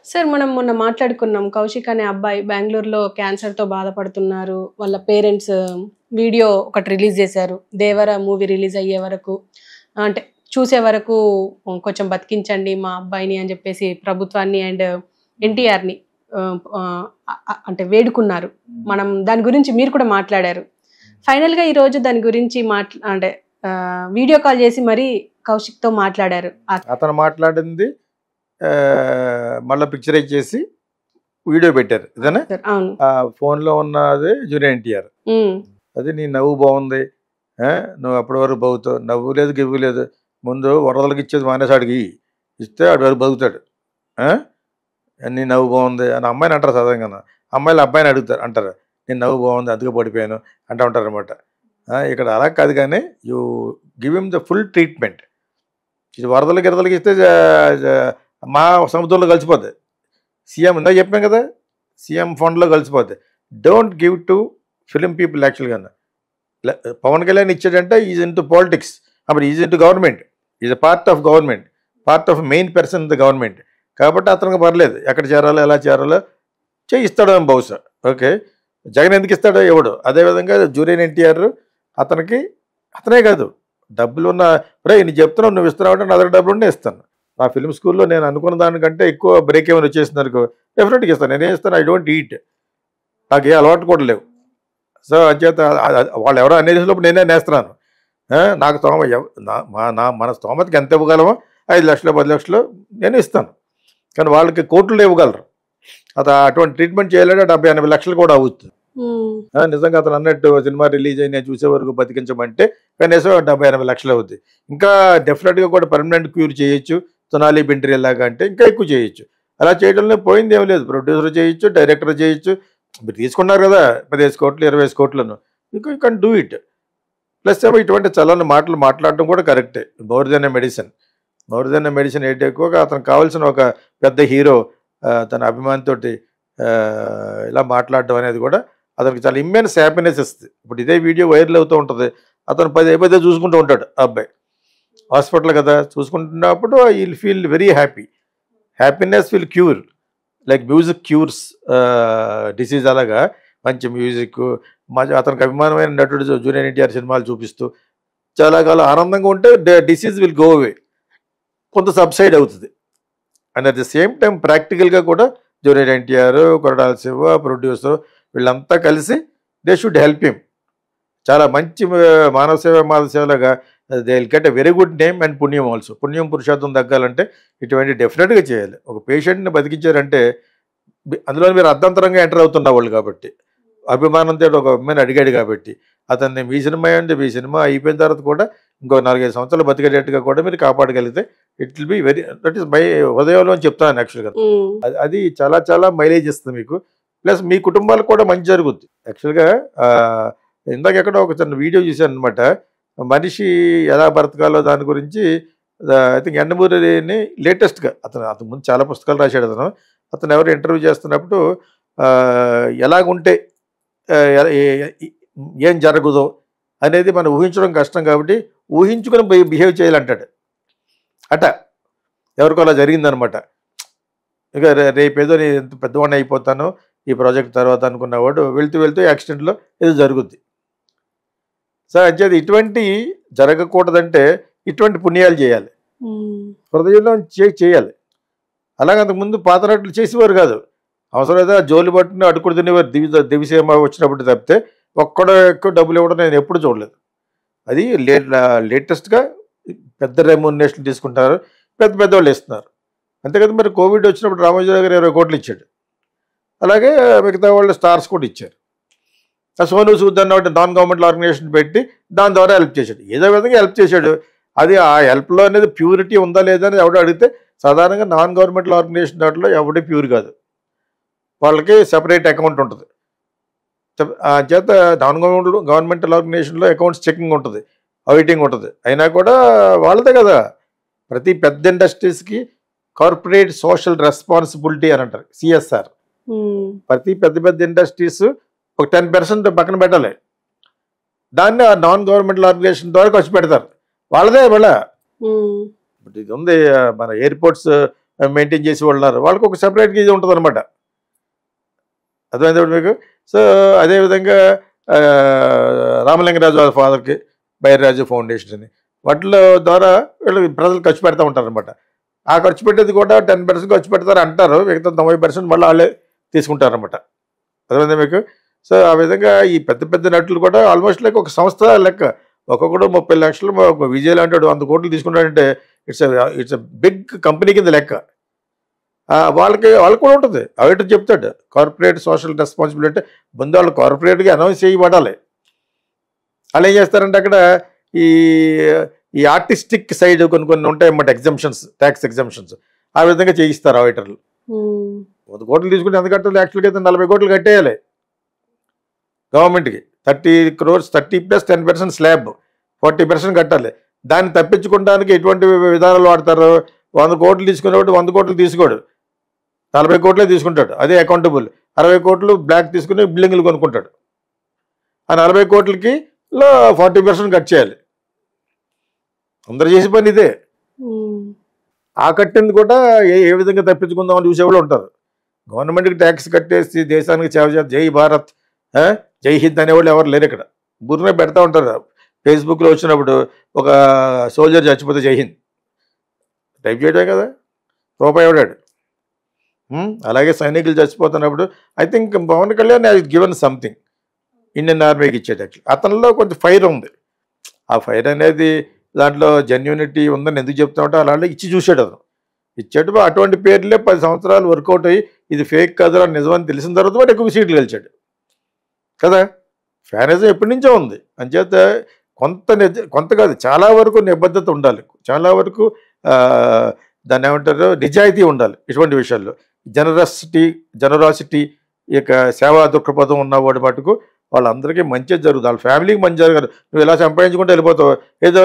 Sir మనం మొన్న మాట్లాడుకున్నాం. కౌశిక్ అనే అబ్బాయి బెంగుళూరులో క్యాన్సర్‌తో బాధపడుతున్నారు. వాళ్ళ పేరెంట్స్ వీడియో ఒకటి రిలీజ్ చేశారు. 'దేవర' మూవీ రిలీజ్ అయ్యే వరకు అంటే చూసే వరకు కొంచెం బతికించండి మా అబ్బాయిని అని చెప్పేసి ప్రభుత్వాన్ని అండ్ ఎన్టీఆర్‌ని అంటే వేడుకున్నారు. మనం దాని గురించి మీరు కూడా మాట్లాడారు. ఫైనల్‌గా ఈరోజు దాని గురించి అంటే వీడియో కాల్ చేసి మరీ కౌశిక్‌తో మాట్లాడారు. అతను మాట్లాడింది మళ్ళీ పిక్చరైజ్ చేసి వీడియో పెట్టారు. ఇదేనా? అవును. ఫోన్లో ఉన్నది జూనియర్ ఎన్టీఆర్. అది నీ నవ్వు బాగుంది, నువ్వు అప్పటి వరకు బతుకుతావు, నవ్వు లేదు గివ్వు లేదు, ముందు వరదలకి ఇచ్చేది మానేసాడికి ఇస్తే ఆడి వరకు బతుకుతాడు, నీ నవ్వు బాగుంది అని అమ్మాయిని అంటారు. సహజంగా అమ్మాయిలు అబ్బాయిని అడుగుతారు, అంటారు నేను నవ్వు బాగుంది అందుకే పడిపోయాను అంటూ ఉంటారు అనమాట. ఇక్కడ అలా కాదు, కానీ you give him the full treatment. ఇది వరదలకి ఇస్తే మా సముద్రంలో కలిసిపోద్ది, సీఎం ఇందా చెప్పాం కదా, సీఎం ఫండ్లో కలిసిపోద్ది. Don't give to film people. యాక్చువల్గా పవన్ కళ్యాణ్ ఇచ్చాడంటే ఈజ్ ఇన్ టు పాలిటిక్స్, అప్పుడు is into government, is a part of government, part of main person the government. కాబట్టి అతనికి పర్లేదు, ఎక్కడ చేరాలో ఎలా చేరాలో చేయిస్తాడో బహుశా. ఓకే, జగన్ ఎందుకు ఇస్తాడో ఎవడు. అదేవిధంగా జూనియర్ ఎన్టీఆర్ అతనికి అతనే కాదు, డబ్బులు ఉన్న నేను చెప్తున్నావు, నువ్వు ఇస్తున్నావు అంటే నా దగ్గర డబ్బులు ఉంటే ఇస్తాను. నా ఫిల్మ్ స్కూల్లో నేను అనుకున్న దానికంటే ఎక్కువ బ్రేక్ ఏమైనా వచ్చేసింది అనుకో డెఫినెట్గా ఇస్తాను. నేనేం ఇస్తాను, ఐ డోంట్ ఈట్, నాకు ఏ అలవాటు కూడా లేవు. సో అంచేత వాళ్ళు ఎవరో అనేసినప్పుడు నేనే నేస్తున్నాను. నాకు మన స్తోమతకి ఎంత ఇవ్వగలమో 5 లక్షలు 10 లక్షలు నేను ఇస్తాను, కానీ వాళ్ళకి కోట్లు ఇవ్వగలరు. అటువంటి ట్రీట్మెంట్ చేయాలంటే 70-80 లక్షలు కూడా అవుతుంది. నిజంగా అతను అన్నట్టు సినిమా రిలీజ్ అయి నేను చూసే వరకు బతికించమంటే కనీసం 70-80 లక్షలు అవుతుంది. ఇంకా డెఫినెట్గా కూడా పర్మనెంట్ క్యూర్ చేయొచ్చు, సొనాలి బెండ్రీ లాగా అంటే ఇంకా ఎక్కువ చేయొచ్చు. అలా చేయడంలో పోయింది ఏం లేదు. ప్రొడ్యూసర్ చేయొచ్చు, డైరెక్టర్ చేయొచ్చు. మీరు తీసుకున్నారు కదా 15 కోట్లు 20 కోట్లను, ఇంకా you can do it. Plus ఏమో ఇటువంటి చల్లని మాటలు మాట్లాడడం కూడా కరెక్టే. మోర్ దెన్ ఎ మెడిసిన్ ఏంటి, ఎక్కువగా అతనికి కావాల్సిన ఒక పెద్ద హీరో తన అభిమానితోటి ఇలా మాట్లాడడం అనేది కూడా అతనికి చాలా ఇమ్మెన్స్ హ్యాపీనెస్ ఇస్తుంది. ఇప్పుడు ఇదే వీడియో వైరల్ అవుతూ ఉంటుంది, అతను 10 చూసుకుంటూ ఉంటాడు. ఆ అబ్బాయి హాస్పిటల్ కదా, చూసుకుంటున్నప్పుడు will feel very happiness will cure, like music cures disease. అలాగా మంచి మ్యూజిక్, అతనికి అభిమానమైన నటుడు జూనియర్ ఎన్టీఆర్ సినిమాలు చూపిస్తూ చాలా కాలం ఆనందంగా ఉంటే డిసీజ్ విల్ గో అవే, కొంత సబ్సైడ్ అవుతుంది. And at the same time ప్రాక్టికల్గా కూడా జూనియర్ ఎన్టీఆర్, కొరటాల శివ, ప్రొడ్యూసర్ వీళ్ళంతా కలిసి దే షుడ్ హెల్ప్ హిమ్. చాలా మంచి మానవ సేవ మాధవ సేవలాగా they will get a very good name and పుణ్యం ఆల్సో. పుణ్యం పురుషార్థం తగ్గాలంటే ఇటువంటి డెఫినెట్గా చేయాలి. ఒక పేషెంట్ని బతికించారంటే అందులో మీరు అర్ధంతరంగా ఎంటర్ అవుతున్న వాళ్ళు కాబట్టి, అభిమానంతో ఒక అమ్మాయిని అడిగాడు కాబట్టి, అతన్ని మీ సినిమా అంటే మీ సినిమా అయిపోయిన తర్వాత కూడా ఇంకో 4-5 సంవత్సరాలు బతికేటట్టుగా కూడా మీరు కాపాడగలిగితే it will be very, that is my హృదయంలో అని చెప్తాను యాక్చువల్గా. అది చాలా చాలా మైలేజ్ ఇస్తుంది మీకు, ప్లస్ మీ కుటుంబాలకు కూడా మంచి జరుగుద్ది. యాక్చువల్గా ఇందాక ఎక్కడో ఒక చిన్న వీడియో చూశాను అనమాట, మనిషి ఎలా బ్రతకాలో దాని గురించి. ఐ థింక్ యండమూరిని లేటెస్ట్గా అతను ముందు చాలా పుస్తకాలు రాశాడు. అతను ఎవరు ఇంటర్వ్యూ చేస్తున్నప్పుడు ఎలాగుంటే ఏం జరగదో అనేది మనం ఊహించడం కష్టం కాబట్టి ఊహించుకొని బిహేవ్ చేయాలంటాడు అట. ఎవరికో అలా జరిగిందనమాట. ఇక రేపేదో నేను ఎంత పెద్దవాడిని అయిపోతాను ఈ ప్రాజెక్ట్ తర్వాత అనుకున్నవాడు వెళ్తూ యాక్సిడెంట్లో ఏదో జరుగుద్ది. సో అంచేది ఇటువంటి జరగకూడదంటే ఇటువంటి పుణ్యాలు చేయాలి, హృదయంలో చేయాలి. అలాగే అంతకుముందు పాత నటులు చేసేవారు కాదు, అవసరమైతే జోలు పట్టుకుని అడుకుడు తినేవారు. దివిసేమ వచ్చినప్పుడు తప్పితే ఒక్కడో ఎక్కువ డబ్బులు ఇవ్వడం నేను ఎప్పుడు చూడలేదు. అది లేటెస్ట్గా పెద్ద రెమ్యూనరేషన్ తీసుకుంటారు, పెద్దవాళ్ళు ఇస్తున్నారు అంతే కదా. మరి కోవిడ్ వచ్చినప్పుడు రామోజీరావు గారు 20 కోట్లు ఇచ్చాడు, అలాగే మిగతా వాళ్ళు స్టార్స్ కూడా ఇచ్చారు. సోను సూద్ అన్న నాన్ గవర్నమెంట్ ఆర్గనైజేషన్ పెట్టి దాని ద్వారా హెల్ప్ చేశాడు, ఏదో విధంగా హెల్ప్ చేశాడు. అది ఆ హెల్ప్లో అనేది ప్యూరిటీ ఉందా లేదా అని ఎవడో అడిగితే సాధారణంగా నాన్ గవర్నమెంట్ ఆర్గనైజేషన్ దాంట్లో ఎవడే ప్యూర్ కాదు, వాళ్ళకి సెపరేట్ అకౌంట్ ఉంటుంది. చేత నాన్ గవర్నమెంటల్ ఆర్గనైజేషన్లో అకౌంట్స్ చెకింగ్ ఉంటుంది, ఆడిటింగ్ ఉంటుంది. అయినా కూడా వాళ్ళదే కదా. ప్రతి పెద్ద ఇండస్ట్రీస్కి కార్పొరేట్ సోషల్ రెస్పాన్సిబిలిటీ అని అంటారు, CSR. ప్రతి పెద్ద ఇండస్ట్రీస్ ఒక 10% పక్కన పెట్టాలి, దాన్ని ఆ నాన్ గవర్నమెంటల్ ఆర్గనైజేషన్ ద్వారా ఖర్చు పెడతారు, వాళ్ళదే వాళ్ళ. ఇది ఉంది మన ఎయిర్పోర్ట్స్ మెయింటైన్ చేసి వాళ్ళు ఉన్నారు, వాళ్ళకి ఒక సెపరేట్గా ఇది ఉంటుంది అనమాట. అర్థమైంది మీకు. సో అదేవిధంగా రామలింగరాజు వాళ్ళ ఫాదర్కి బైర్రాజు ఫౌండేషన్ అని, వాటిలో ద్వారా వీళ్ళు ప్రజలు ఖర్చు పెడతా ఉంటారు అనమాట. ఆ ఖర్చు పెట్టేది కూడా 10% ఖర్చు పెడతారు అంటారు, మిగతా 90% మళ్ళీ వాళ్ళే తీసుకుంటారు అనమాట. అర్థమైంది మీకు. సో ఆ విధంగా ఈ పెద్ద పెద్ద నటులు కూడా ఆల్మోస్ట్ లైక్ ఒక సంస్థ లెక్క. ఒక్కొక్కడు 30 లక్షలు, విజయ్ లాంటి 100 కోట్లు తీసుకుంటాడంటే ఇట్స్ బిగ్ కంపెనీ కింద లెక్క. వాళ్ళకి కూడా ఉంటుంది. అవేటో చెప్తాడు కార్పొరేట్ సోషల్ రెస్పాన్సిబిలిటీ అంటే ముందు వాళ్ళు కార్పొరేట్గా అనౌన్స్ చేయబడాలి. వాళ్ళు ఏం చేస్తారంటే అక్కడ ఈ ఈ ఆర్టిస్టిక్ సైడ్ కొన్ని కొన్ని ఉంటాయన్నమాట, ఎగ్జంప్షన్స్, ట్యాక్స్ ఎగ్జంప్షన్స్, ఆ విధంగా చేయిస్తారు ఆడిటర్లు. 100 కోట్లు తీసుకుంటే ఎంత కట్టాలి? యాక్చువల్గా అయితే 40 కోట్లు కట్టేయాలి గవర్నమెంట్కి. 30 crores, 30 + 10% స్లాబ్, 40% కట్టాలి. దాన్ని తప్పించుకోవడానికి ఎటువంటి విధానాలు వాడతారు? 100 కోట్లు తీసుకునేవాడు 100 కోట్లు తీసుకోడు, 40 కోట్లే తీసుకుంటాడు, అదే అకౌంటబుల్. 60 కోట్లు బ్లాక్ తీసుకుని బిల్డింగ్లు కొనుక్కుంటాడు. ఆ 40 కోట్లకి 40% కట్ చేయాలి. అందరు చేసే పని ఇదే. ఆ కట్టింది కూడా ఏ విధంగా తప్పించుకుందామని చూసేవాళ్ళు ఉంటారు. గవర్నమెంట్కి ట్యాక్స్ కట్టేసి దేశానికి సేవ చేసి జై భారత్, జై హింద్ అనేవాళ్ళు ఎవరు లేరు ఇక్కడ. బుర్రనే పెడతా ఉంటారు. ఫేస్బుక్లో వచ్చినప్పుడు ఒక సోల్జర్ చచ్చిపోతే జై హింద్ టైప్ చేయడమే కదా, రూపాయి ఎవడాడు. అలాగే సైనికులు చచ్చిపోతున్నప్పుడు I think Pawan Kalyan has given something Indian ఆర్మీకి ఇచ్చేటట్లు. అతనిలో కొంచెం ఫైర్ ఉంది. ఆ ఫైర్ అనేది దాంట్లో జెన్యూనిటీ ఉందని ఎందుకు చెప్తామంటే అలా ఇచ్చి చూశాడు అతను. ఇచ్చాడు. అటువంటి పేర్లే 10 సంవత్సరాలు వర్కౌట్ అయ్యి ఇది ఫేక్ కాదు అని నిజమని తెలిసిన తర్వాత వాడు ఎక్కువ సీట్లు గెలిచాడు కదా. ఫ్యానిజం ఎప్పటి నుంచో ఉంది. అంచేత కొంత కాదు, చాలా వరకు నిబద్ధత ఉండాలి, చాలా వరకు దాన్ని ఏమంటారు, నిజాయితీ ఉండాలి ఇటువంటి విషయాల్లో. జనరాసిటీ ఇక సేవా దృక్పథం ఉన్నవాడు మటుకు వాళ్ళందరికీ మంచి జరుగుతుంది, వాళ్ళ ఫ్యామిలీకి మంచి జరగదు. నువ్వు ఇలా సంపాదించుకుంటూ వెళ్ళిపోతావు. ఏదో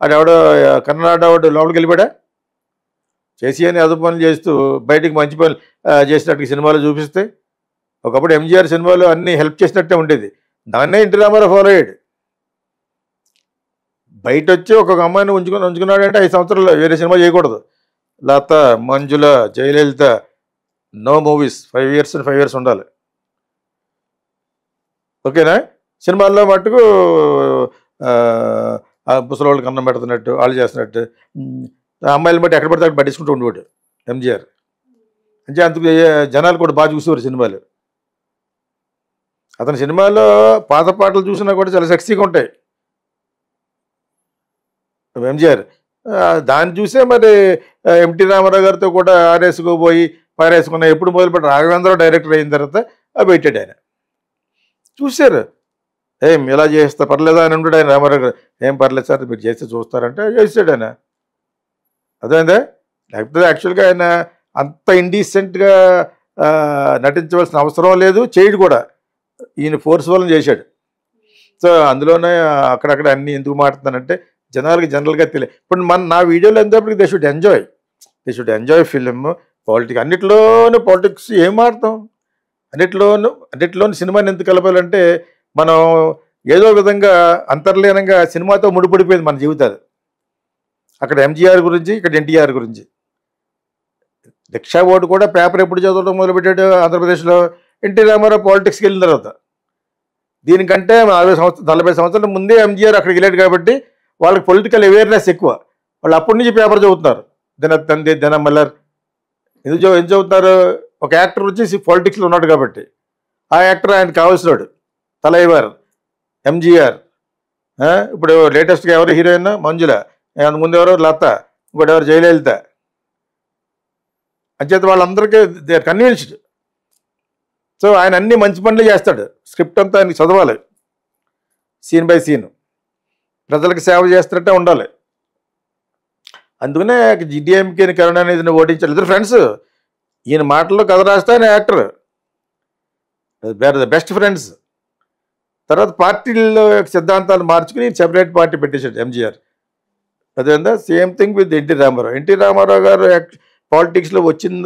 ఆడెవడో కన్నడ వాడు లోపలికి వెళ్ళిపోయా చేసి అని అదుపు పనులు చేస్తూ బయటికి మంచి పనులు చేసినట్టు సినిమాలు చూపిస్తే, ఒకప్పుడు ఎంజీఆర్ సినిమాలో అన్నీ హెల్ప్ చేసినట్టే ఉండేది. దాన్నే ఎన్టీ రామారావు ఫాలో అయ్యాడు. బయట వచ్చి ఒక్కొక్క అమ్మాయిని ఉంచుకున్నాడు అంటే 5 సంవత్సరాలు వేరే సినిమా చేయకూడదు. Latha, Manjula, Jayalalitha, no movies 5 years and 5 years ఉండాలి. ఓకేనా. సినిమాల్లో మట్టుకు ముసలోళ్ళకి అన్నం పెడుతున్నట్టు, వాళ్ళు చేస్తున్నట్టు, అమ్మాయిలు బట్టి ఎక్కడ పడితే అక్కడ పట్టించుకుంటూ ఉండేవాడు ఎంజీఆర్. అంటే అందుకు జనాలు కూడా బాగా చూసేవారు సినిమాలు. అతని సినిమాలో పాత పాటలు చూసినా కూడా చాలా సెక్సీగా ఉంటాయి ఎంజీఆర్. దాన్ని చూసే మరి ఎన్టీ రామారావు గారితో కూడా ఆరేసుకోబోయి పారేసుకున్న ఎప్పుడు మొదలుపెట్టి రాఘవేంద్ర డైరెక్టర్ అయిన తర్వాత పెట్టాడు ఆయన. చూశారు, ఏం ఇలా చేస్తే పర్లేదా అని ఉంటాడు ఆయన. రామారావు గారు ఏం పర్లేదు సార్ మీరు చేస్తే చూస్తారంటే చేసాడు ఆయన. అదేందా. లేకపోతే యాక్చువల్గా ఆయన అంత ఇండీసెంట్గా నటించవలసిన అవసరం లేదు, చేయడు కూడా. ఈయన ఫోర్స్ వల్ల చేశాడు. సో అందులోనే అక్కడక్కడ అన్నీ ఎందుకు మాట్లాడుతానంటే జనాలకి జనరల్గా తెలియదు. ఇప్పుడు నా వీడియోలో ఎంతప్పటికి దే షుడ్ ఎంజాయ్ ఫిలిం. అన్నిట్లోనూ పాలిటిక్స్ ఏం ఆడతాం, అన్నిట్లోనూ సినిమాని ఎందుకు కలపాలంటే మనం ఏదో విధంగా అంతర్లీనంగా సినిమాతో ముడిపడిపోయింది మన జీవితాలు. అక్కడ ఎంజీఆర్ గురించి, ఇక్కడ ఎన్టీఆర్ గురించి. రిక్షా ఓటు కూడా పేపర్ ఎప్పుడు చదవడం మొదలుపెట్టాడు ఆంధ్రప్రదేశ్లో? ఎన్టీ రామారావు పాలిటిక్స్కి వెళ్ళిన తర్వాత. దీనికంటే 40 సంవత్సరాల ముందే ఎంజీఆర్ అక్కడికి వెళ్ళాడు కాబట్టి వాళ్ళకి పొలిటికల్ అవేర్నెస్ ఎక్కువ. వాళ్ళు అప్పటి నుంచి పేపర్ చదువుతున్నారు. దినతంది, దినమల్లర్ ఎందుకు చదువుతున్నారు? ఒక యాక్టర్ వచ్చి పాలిటిక్స్లో ఉన్నాడు కాబట్టి ఆ యాక్టర్ ఆయనకు కావాల్సినాడు. తలైవర్, ఎంజీఆర్. ఇప్పుడు లేటెస్ట్గా ఎవరు హీరోయిన్? మంజుల. ముందు ఎవరు? లత. ఇంకోటి ఎవరు? జయలలిత. అంచేత వాళ్ళందరికీ దే ఆర్ కన్విన్స్డ్. సో ఆయన అన్ని మంచి పనులు చేస్తాడు. స్క్రిప్ట్ అంతా ఆయనకి చదవాలి, సీన్ బై సీన్. ప్రజలకు సేవ చేస్తున్నట్టే ఉండాలి. అందుకనే డిఎంకేని కరుణానిధిని ఓడించారు. ఇద్దరు ఫ్రెండ్స్. ఈయన మాటల్లో కథ రాస్తే ఆయన actor. They are the best friends. తర్వాత పార్టీల్లో సిద్ధాంతాలు మార్చుకుని సెపరేట్ పార్టీ పెట్టేశాడు ఎంజీఆర్. అదేందా same thing with NT Ramarao. NT Ramarao గారు పాలిటిక్స్లో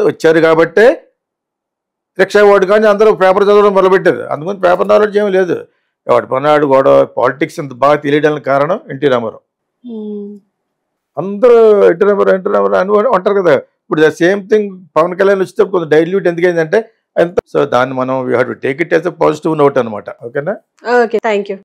వచ్చారు కాబట్టే రిక్షా ఓటు కానీ అందరూ పేపర్ చదవడం మొదలుపెట్టారు. అందుకని పేపర్ నాలెడ్జ్ ఏమీ లేదు. ఎవడు పన్నాడు గొడవ, పాలిటిక్స్ ఇంత బాగా తెలియడానికి కారణం ఎన్టీ రామారావు. అందరూ ఎన్టీ రామారావు అని ఉంటారు కదా. ఇప్పుడు the same thing Pawan Kalyan వచ్చేటప్పుడు కొంచెం డైల్యూట్ ఎందుకైందంటే ఎంత సో దాన్ని మనం we have to take it as a positive note అనమాట. ఓకేనా? Okay, thank you.